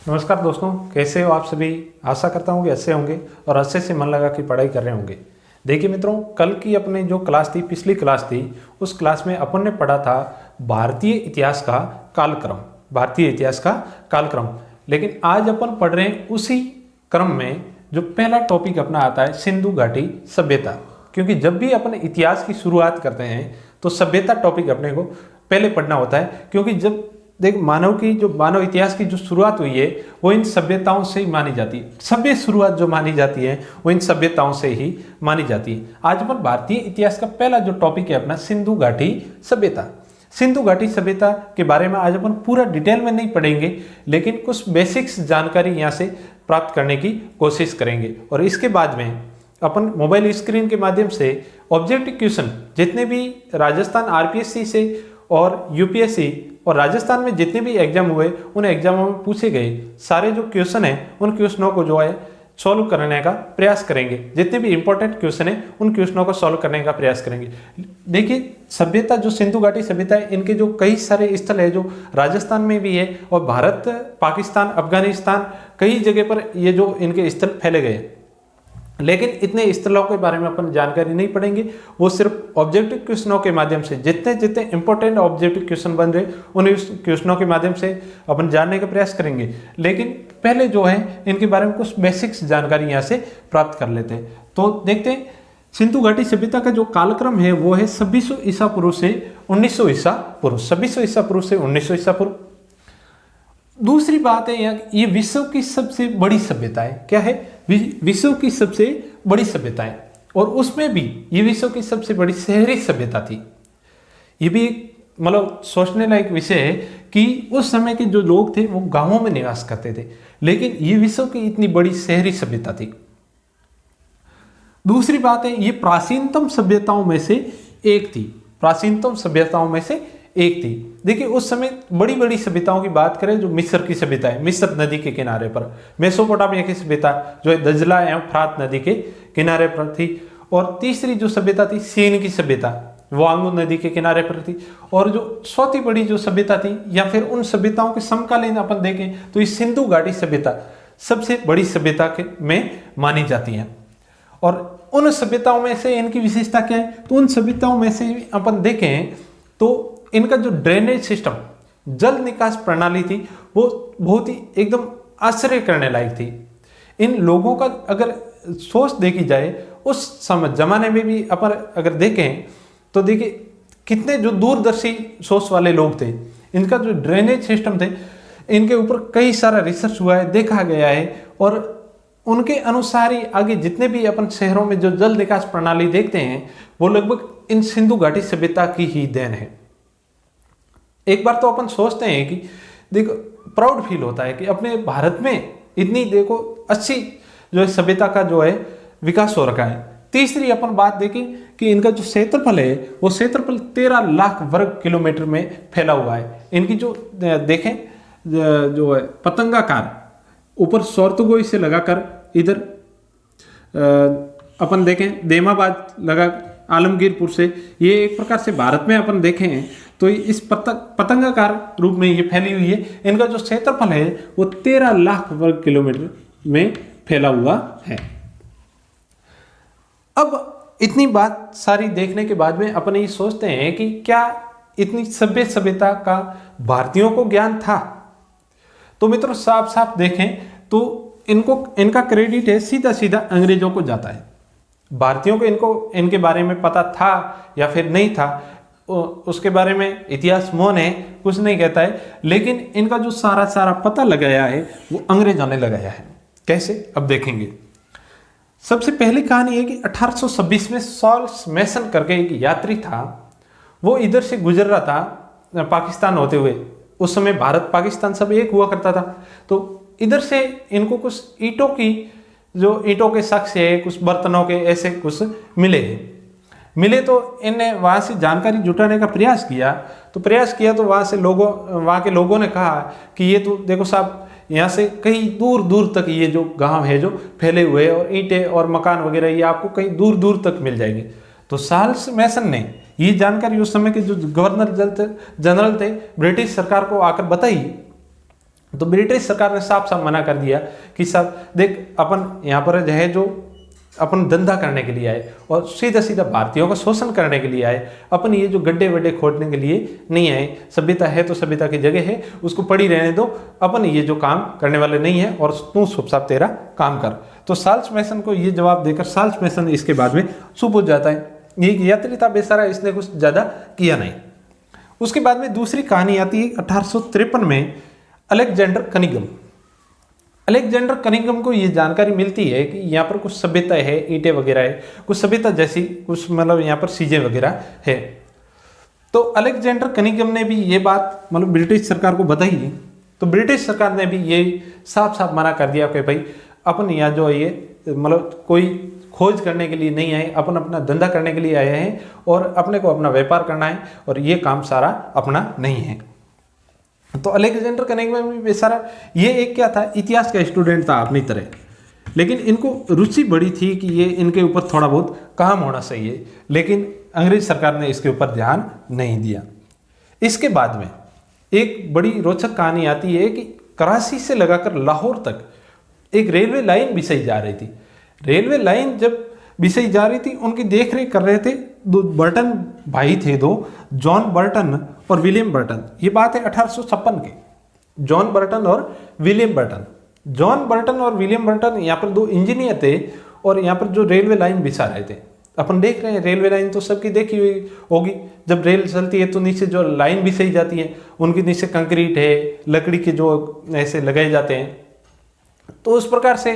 नमस्कार दोस्तों, कैसे हो आप सभी। आशा करता हूँ कि अच्छे होंगे और अच्छे से मन लगा के पढ़ाई कर रहे होंगे। देखिए मित्रों, कल की अपने जो क्लास थी, पिछली क्लास थी, उस क्लास में अपन ने पढ़ा था भारतीय इतिहास का कालक्रम। भारतीय इतिहास का कालक्रम। लेकिन आज अपन पढ़ रहे हैं उसी क्रम में जो पहला टॉपिक अपना आता है, सिंधु घाटी सभ्यता। क्योंकि जब भी अपन इतिहास की शुरुआत करते हैं तो सभ्यता टॉपिक अपने को पहले पढ़ना होता है। क्योंकि जब देख मानव इतिहास की जो शुरुआत हुई है वो इन सभ्यताओं से ही मानी जाती है। सभ्य शुरुआत जो मानी जाती है वो इन सभ्यताओं से ही मानी जाती है। आज अपन भारतीय इतिहास का पहला जो टॉपिक है अपना, सिंधु घाटी सभ्यता। सिंधु घाटी सभ्यता के बारे में आज अपन पूरा डिटेल में नहीं पढ़ेंगे, लेकिन कुछ बेसिक्स जानकारी यहाँ से प्राप्त करने की कोशिश करेंगे। और इसके बाद में अपन मोबाइल स्क्रीन के माध्यम से ऑब्जेक्टिव क्वेश्चन जितने भी राजस्थान आरपीएससी से और यूपीएससी और राजस्थान में जितने भी एग्जाम हुए उन एग्जामों में पूछे गए सारे जो क्वेश्चन हैं उन क्वेश्चनों को जो है सॉल्व करने का प्रयास करेंगे। जितने भी इंपॉर्टेंट क्वेश्चन हैं उन क्वेश्चनों को सॉल्व करने का प्रयास करेंगे। देखिए, सभ्यता जो सिंधु घाटी सभ्यता है, इनके जो कई सारे स्थल है जो राजस्थान में भी है और भारत, पाकिस्तान, अफगानिस्तान, कई जगह पर ये जो इनके स्थल फैले गए। लेकिन इतने स्थलों के बारे में अपन जानकारी नहीं पढ़ेंगे, वो सिर्फ ऑब्जेक्टिव क्वेश्चनों के माध्यम से जितने जितने इंपॉर्टेंट ऑब्जेक्टिव क्वेश्चन बन रहे उन क्वेश्चनों के माध्यम से अपन जानने का प्रयास करेंगे। लेकिन पहले जो है इनके बारे में कुछ बेसिक्स जानकारी यहाँ से प्राप्त कर लेते हैं। तो देखते हैं, सिंधु घाटी सभ्यता का जो कालक्रम है वो है 2600 ईसा पूर्व से 1900 ईसा पूर्व। 2600 ईसा पूर्व से 1900 ईसा पूर्व। दूसरी बात है, ये विश्व की सबसे बड़ी सभ्यता है। क्या है? विश्व की सबसे बड़ी सभ्यता है। और उसमें भी ये विश्व की सबसे बड़ी शहरी सभ्यता थी। ये भी मतलब सोचने लायक विषय है कि उस समय के जो लोग थे वो गांवों में निवास करते थे, लेकिन ये विश्व की इतनी बड़ी शहरी सभ्यता थी। दूसरी बात है, ये प्राचीनतम सभ्यताओं में से एक थी। प्राचीनतम सभ्यताओं में से एक थी। देखिए, उस समय बड़ी बड़ी सभ्यताओं की बात करें, जो मिस्र की सभ्यता है, मिस्र नदी के किनारे पर, मेसोपोटामिया की सभ्यता जो है दजला एवं फ्रात नदी के किनारे पर थी। और तीसरी जो सभ्यता थी, सीन की सभ्यता, वांगू नदी के किनारे पर थी। और जो चौथी बड़ी जो सभ्यता थी, या फिर उन सभ्यताओं के समकालीन अपन देखें तो ये सिंधु घाटी सभ्यता सबसे बड़ी सभ्यता में मानी जाती है। और उन सभ्यताओं में से इनकी विशेषता क्या है, तो उन सभ्यताओं में से अपन देखें तो इनका जो ड्रेनेज सिस्टम, जल निकास प्रणाली थी, वो बहुत ही एकदम आश्चर्य करने लायक थी। इन लोगों का अगर सोच देखी जाए, उस समय जमाने में भी अपन अगर देखें तो देखिए कितने जो दूरदर्शी सोच वाले लोग थे। इनका जो ड्रेनेज सिस्टम थे, इनके ऊपर कई सारा रिसर्च हुआ है, देखा गया है। और उनके अनुसार ही आगे जितने भी अपन शहरों में जो जल निकास प्रणाली देखते हैं वो लगभग इन सिंधु घाटी सभ्यता की ही देन है। एक बार तो अपन सोचते हैं कि देखो, प्राउड फील होता है कि अपने भारत में इतनी देखो अच्छी जो है सभ्यता का जो है विकास हो रखा है। तीसरी अपन बात देखें कि इनका जो क्षेत्रफल है वो क्षेत्रफल 13 लाख वर्ग किलोमीटर में फैला हुआ है। इनकी जो देखें जो है पतंगाकार, ऊपर सौरतुगोई से लगाकर इधर अपन देखें देमाबाद लगा आलमगीरपुर से, ये एक प्रकार से भारत में अपन देखें तो इस पतंगाकार रूप में ये फैली हुई है। इनका जो क्षेत्रफल है वो 13 लाख वर्ग किलोमीटर में फैला हुआ है। अब इतनी बात सारी देखने के बाद में अपन ये सोचते हैं कि क्या इतनी सभ्यता का भारतीयों को ज्ञान था? तो मित्रों, साफ साफ देखें तो इनका क्रेडिट है सीधा सीधा अंग्रेजों को जाता है। भारतीयों को इनके बारे में पता था या फिर नहीं था, उसके बारे में इतिहास मौन है, कुछ नहीं कहता है। लेकिन इनका जो सारा पता लगाया है वो अंग्रेजों ने लगाया है। कैसे? अब देखेंगे। सबसे पहली कहानी है कि 1826 में चार्ल्स मैसन करके एक यात्री था। वो इधर से गुजर रहा था पाकिस्तान होते हुए। उस समय भारत पाकिस्तान सब एक हुआ करता था। तो इधर से इनको कुछ ईंटों के साक्ष्य है, कुछ बर्तनों के ऐसे कुछ मिले तो इन्हें वहाँ से जानकारी जुटाने का प्रयास किया। तो वहाँ के लोगों ने कहा कि ये तो देखो साहब, यहाँ से कहीं दूर दूर तक ये जो गांव है जो फैले हुए हैं, और ईंटें और मकान वगैरह ये आपको कहीं दूर दूर तक मिल जाएंगे। तो चार्ल्स मैसन ने ये जानकारी उस समय के जो गवर्नर जनरल थे ब्रिटिश सरकार को आकर बताई। तो ब्रिटिश सरकार ने साफ साफ मना कर दिया कि सब देख, अपन यहाँ पर जो है जो अपन धंधा करने के लिए आए और सीधा सीधा भारतीयों का शोषण करने के लिए आए, अपन ये जो गड्ढे वड्ढे खोदने के लिए नहीं आए। सभ्यता है तो सभ्यता की जगह है, उसको पड़ी रहने दो, अपन ये जो काम करने वाले नहीं है और तू चुपचाप तेरा काम कर। तो चार्ल्स मैसन को ये जवाब देकर चार्ल्स मैसन इसके बाद में चुप हो जाता है। ये यात्री था बेचारा, इसने कुछ ज़्यादा किया नहीं। उसके बाद में दूसरी कहानी आती है 1853 में अलेक्जेंडर कनिंघम। अलेक्जेंडर कनिंघम को ये जानकारी मिलती है कि यहाँ पर कुछ सभ्यता है, ईंटें वगैरह है, कुछ सभ्यता जैसी कुछ मतलब यहाँ पर चीजें वगैरह है। तो अलेक्जेंडर कनिंघम ने भी ये बात मतलब ब्रिटिश सरकार को बताई। तो ब्रिटिश सरकार ने भी ये साफ साफ मना कर दिया कि भाई अपन यहाँ जो ये मतलब कोई खोज करने के लिए नहीं आए, अपन अपना धंधा करने के लिए आए हैं और अपने को अपना व्यापार करना है और ये काम सारा अपना नहीं है। तो अलेक्जेंडर कनिंघम भी बेचारा ये एक क्या था, इतिहास का स्टूडेंट था अपनी तरह, लेकिन इनको रुचि बड़ी थी कि ये इनके ऊपर थोड़ा बहुत काम होना चाहिए, लेकिन अंग्रेज सरकार ने इसके ऊपर ध्यान नहीं दिया। इसके बाद में एक बड़ी रोचक कहानी आती है कि कराची से लगाकर लाहौर तक एक रेलवे लाइन बिछाई जा रही थी। रेलवे लाइन जब बिछाई जा रही थी, उनकी देख रेख कर रहे थे दो बर्टन भाई थे, दो जॉन बर्टन और विलियम बर्टन। ये बात है 1856 के। जॉन बर्टन और विलियम बर्टन। जॉन बर्टन और विलियम बर्टन यहाँ पर दो इंजीनियर थे और यहाँ पर जो रेलवे लाइन बिछा रहे थे। अपन देख रहे हैं रेलवे लाइन तो सबकी देखी हुई होगी, जब रेल चलती है तो नीचे जो लाइन बिछाई जाती है, उनके नीचे कंक्रीट है, लकड़ी के जो ऐसे लगाए जाते हैं, तो उस प्रकार से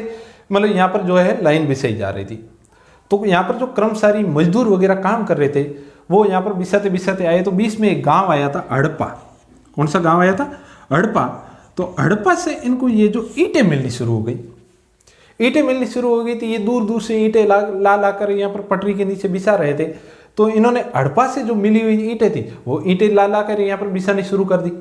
मतलब यहाँ पर जो है लाइन बिछाई जा रही थी। तो यहाँ पर जो कर्मचारी मजदूर वगैरह काम कर रहे थे वो यहाँ पर बिछाते बिछाते आए, तो बीच में एक गांव आया था हड़प्पा। कौन सा गांव आया था? हड़प्पा। तो हड़प्पा से इनको ये जो ईंटें मिलनी शुरू हो गई, ईंटें मिलनी शुरू हो गई थी। ये दूर दूर से ईंटें ला कर यहाँ पर पटरी के नीचे बिछा रहे थे। तो इन्होंने हड़प्पा से जो मिली हुई ईंटें थी वो ईंटें ला कर यहाँ पर बिछानी शुरू कर दी।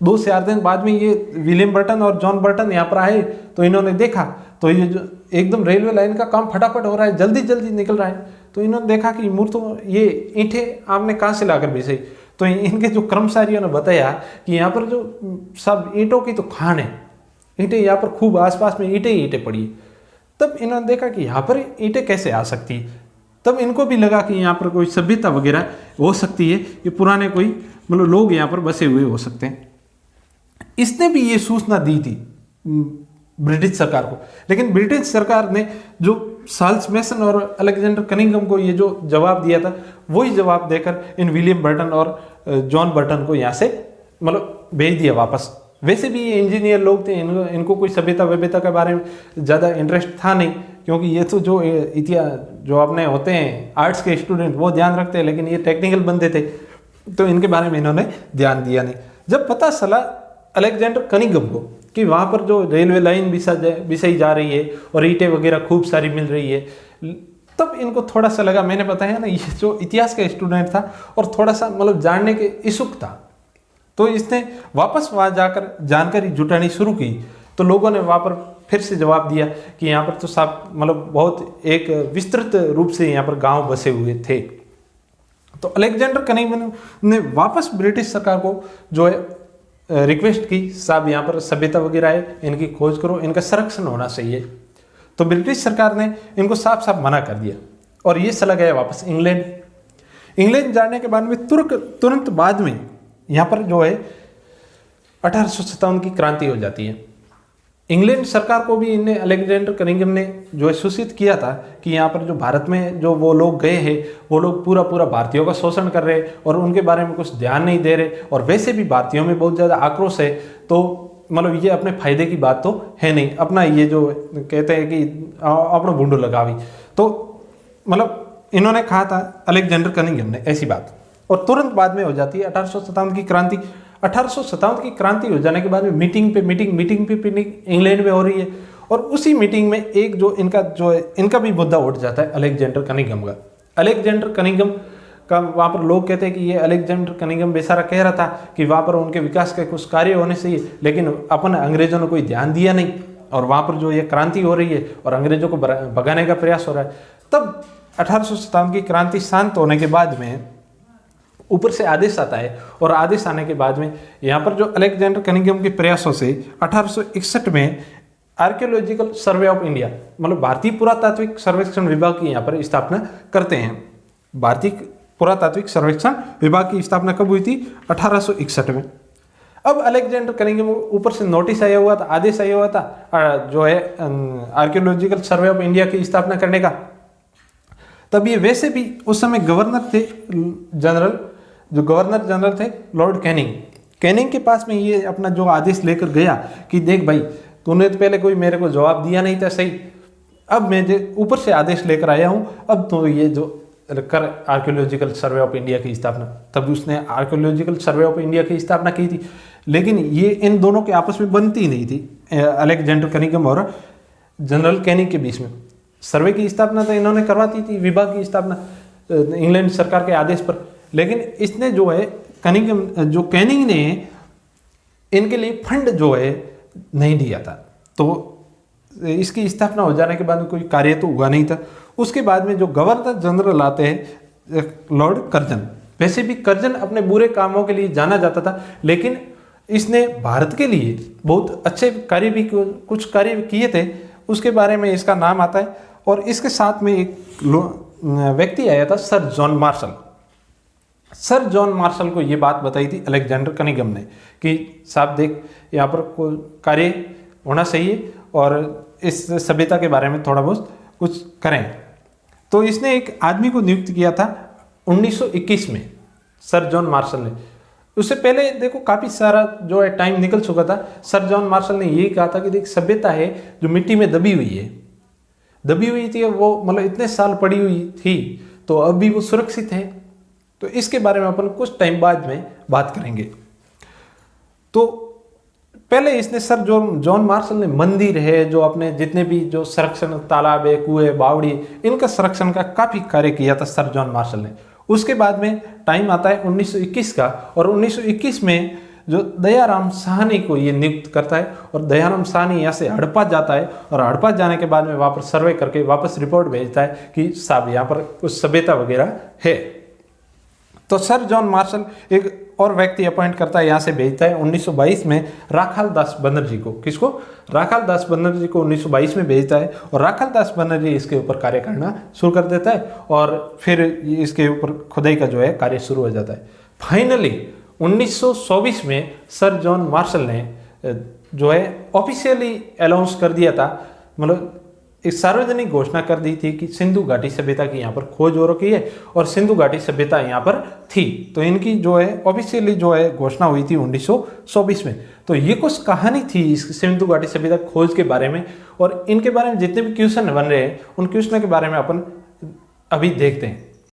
2 से 4 दिन बाद में ये विलियम बर्टन और जॉन बर्टन यहाँ पर आए, तो इन्होंने देखा तो ये जो एकदम रेलवे लाइन का काम फटाफट हो रहा है, जल्दी जल्दी निकल रहा है। तो इन्होंने देखा कि मूर्तो ये ईंटें आपने कहाँ से लाकर बिछाई। तो इनके जो कर्मचारियों ने बताया कि यहाँ पर जो सब ईंटों की तो खान है, ईंटें यहाँ पर खूब आसपास में ईंटें ही ईंटें पड़ी है। तब इन्होंने देखा कि यहाँ पर ईंटें कैसे आ सकती है। तब इनको भी लगा कि यहाँ पर कोई सभ्यता वगैरह हो सकती है, ये पुराने कोई मतलब लोग यहाँ पर बसे हुए हो सकते हैं। इसने भी ये सूचना दी थी ब्रिटिश सरकार को, लेकिन ब्रिटिश सरकार ने जो चार्ल्स मैसन और अलेक्जेंडर कनिंघम को ये जो जवाब दिया था वही जवाब देकर इन विलियम बर्टन और जॉन बर्टन को यहाँ से मतलब भेज दिया वापस। वैसे भी ये इंजीनियर लोग थे, इनको कोई सभ्यता व्यभ्यता के बारे में ज़्यादा इंटरेस्ट था नहीं, क्योंकि ये तो जो इतिहास जो अपने होते हैं आर्ट्स के स्टूडेंट वो ध्यान रखते हैं, लेकिन ये टेक्निकल बंदे थे तो इनके बारे में इन्होंने ध्यान दिया नहीं। जब पता चला अलेक्जेंडर कनिंघम को कि वहाँ पर जो रेलवे लाइन बिछाई जा रही है और ईंटें वगैरह खूब सारी मिल रही है, तब इनको थोड़ा सा लगा, मैंने बताया ना ये जो इतिहास का स्टूडेंट था और थोड़ा सा मतलब जानने के इच्छुक था, तो इसने वापस वहाँ जाकर जानकारी जुटानी शुरू की। तो लोगों ने वहाँ पर फिर से जवाब दिया कि यहाँ पर तो सब मतलब बहुत एक विस्तृत रूप से यहाँ पर गांव बसे हुए थे। तो अलेक्जेंडर कनिंघम ने वापस ब्रिटिश सरकार को जो है रिक्वेस्ट की, साहब यहाँ पर सभ्यता वगैरह है, इनकी खोज करो, इनका संरक्षण होना चाहिए। तो ब्रिटिश सरकार ने इनको साफ साफ मना कर दिया और ये चला गया वापस इंग्लैंड। इंग्लैंड जाने के बाद में तुरंत बाद में यहाँ पर जो है 1857 की क्रांति हो जाती है। इंग्लैंड सरकार को भी इन्हें अलेक्जेंडर कनिंघम ने जो है सूचित किया था कि यहाँ पर जो भारत में जो वो लोग गए हैं वो लोग पूरा भारतीयों का शोषण कर रहे हैं और उनके बारे में कुछ ध्यान नहीं दे रहे, और वैसे भी भारतीयों में बहुत ज़्यादा आक्रोश है। तो मतलब ये अपने फायदे की बात तो है नहीं, अपना ये जो कहते हैं कि अपना भूंडो लगावी, तो मतलब इन्होंने कहा था अलेक्जेंडर कनिंघम ने ऐसी बात। और तुरंत बाद में हो जाती है 1857 की क्रांति। 1857 की क्रांति हो जाने के बाद में मीटिंग पे मीटिंग इंग्लैंड में हो रही है, और उसी मीटिंग में एक जो इनका भी मुद्दा उठ जाता है अलेक्जेंडर कनिंघम का। अलेक्जेंडर कनिंघम का वहाँ पर लोग कहते हैं कि ये अलेक्जेंडर कनिंघम बेचारा कह रहा था कि वहाँ पर उनके विकास के कुछ कार्य होने चाहिए, लेकिन अपन अंग्रेजों ने कोई ध्यान दिया नहीं और वहाँ पर जो ये क्रांति हो रही है और अंग्रेजों को भगाने का प्रयास हो रहा है। तब 1857 की क्रांति शांत होने के बाद में ऊपर से आदेश आता है और आदेश आने के बाद में यहाँ पर जो अलेक्जेंडर कनिंघम के प्रयासों से 1861 में आर्कियोलॉजिकल सर्वे ऑफ इंडिया मतलब भारतीय पुरातात्विक सर्वेक्षण विभाग की यहाँ पर स्थापना करते हैं। भारतीय पुरातात्विक सर्वेक्षण विभाग की स्थापना कब हुई थी? 1861 में। अब अलेक्जेंडर कनिंघम ऊपर से नोटिस आया हुआ था, आदेश आया हुआ था जो है आर्कियोलॉजिकल सर्वे ऑफ इंडिया की स्थापना करने का। तब ये वैसे भी उस समय गवर्नर थे जनरल, जो गवर्नर जनरल थे लॉर्ड कैनिंग के पास में ये अपना जो आदेश लेकर गया कि देख भाई, तूने तो पहले कोई मेरे को जवाब दिया नहीं था सही, अब मैं ऊपर से आदेश लेकर आया हूँ, अब तो ये जो कर आर्कियोलॉजिकल सर्वे ऑफ इंडिया की स्थापना। तब उसने आर्कियोलॉजिकल सर्वे ऑफ इंडिया की स्थापना की थी, लेकिन ये इन दोनों के आपस में बनती नहीं थी, अलेक्जेंडर कनिंघम और जनरल कैनिंग के बीच में। सर्वे की स्थापना तो इन्होंने करवाती थी, विभाग की स्थापना इंग्लैंड सरकार के आदेश पर, लेकिन इसने जो है कैनिंग ने इनके लिए फंड जो है नहीं दिया था, तो इसकी स्थापना हो जाने के बाद कोई कार्य तो हुआ नहीं था। उसके बाद में जो गवर्नर जनरल आते हैं लॉर्ड कर्जन। वैसे भी कर्जन अपने बुरे कामों के लिए जाना जाता था, लेकिन इसने भारत के लिए बहुत अच्छे कार्य भी कुछ कार्य किए थे, उसके बारे में इसका नाम आता है। और इसके साथ में एक व्यक्ति आया था sir John Marshall. Sir John Marshall को ये बात बताई थी अलेक्जेंडर कनिंघम ने कि साहब देख, यहाँ पर कोई कार्य होना चाहिए और इस सभ्यता के बारे में थोड़ा बहुत कुछ करें। तो इसने एक आदमी को नियुक्त किया था 1921 में, सर जॉन मार्शल ने। उससे पहले देखो काफ़ी सारा जो है टाइम निकल चुका था। सर जॉन मार्शल ने यही कहा था कि देख, सभ्यता है जो मिट्टी में दबी हुई थी, वो मतलब इतने साल पड़ी हुई थी, तो अब भी वो सुरक्षित है। तो इसके बारे में अपन कुछ टाइम बाद में बात करेंगे। तो पहले इसने सर जॉन मार्शल ने मंदिर है, जो अपने जितने भी जो संरक्षण, तालाब है, कुएं, बावड़ी, इनका संरक्षण का काफ़ी कार्य किया था सर जॉन मार्शल ने। उसके बाद में टाइम आता है 1921 का, और 1921 में जो दयाराम साहनी को ये नियुक्त करता है, और दयाराम साहनी यहाँ से हड़प्पा जाता है, और हड़प्पा जाने के बाद में वहाँ पर सर्वे करके वापस रिपोर्ट भेजता है कि साहब यहाँ पर कुछ सभ्यता वगैरह है। तो सर जॉन मार्शल एक और व्यक्ति अपॉइंट करता है, यहाँ से भेजता है 1922 में राखाल दास बनर्जी को। किसको? राखाल दास बनर्जी को 1922 में भेजता है, और राखाल दास बनर्जी इसके ऊपर कार्य करना शुरू कर देता है, और फिर इसके ऊपर खुदाई का जो है कार्य शुरू हो जाता है। फाइनली 1924 में सर जॉन मार्शल ने जो है ऑफिशियली अनाउंस कर दिया था, मतलब एक सार्वजनिक घोषणा कर दी थी कि सिंधु घाटी सभ्यता की यहाँ पर खोज हो रखी है, और सिंधु घाटी सभ्यता यहाँ पर थी। तो इनकी जो है ऑफिशियली जो है घोषणा हुई थी 1924 में। तो ये कुछ कहानी थी इस सिंधु घाटी सभ्यता खोज के बारे में, और इनके बारे में जितने भी क्वेश्चन बन रहे हैं उन क्वेश्चन के बारे में अपन अभी देखते हैं।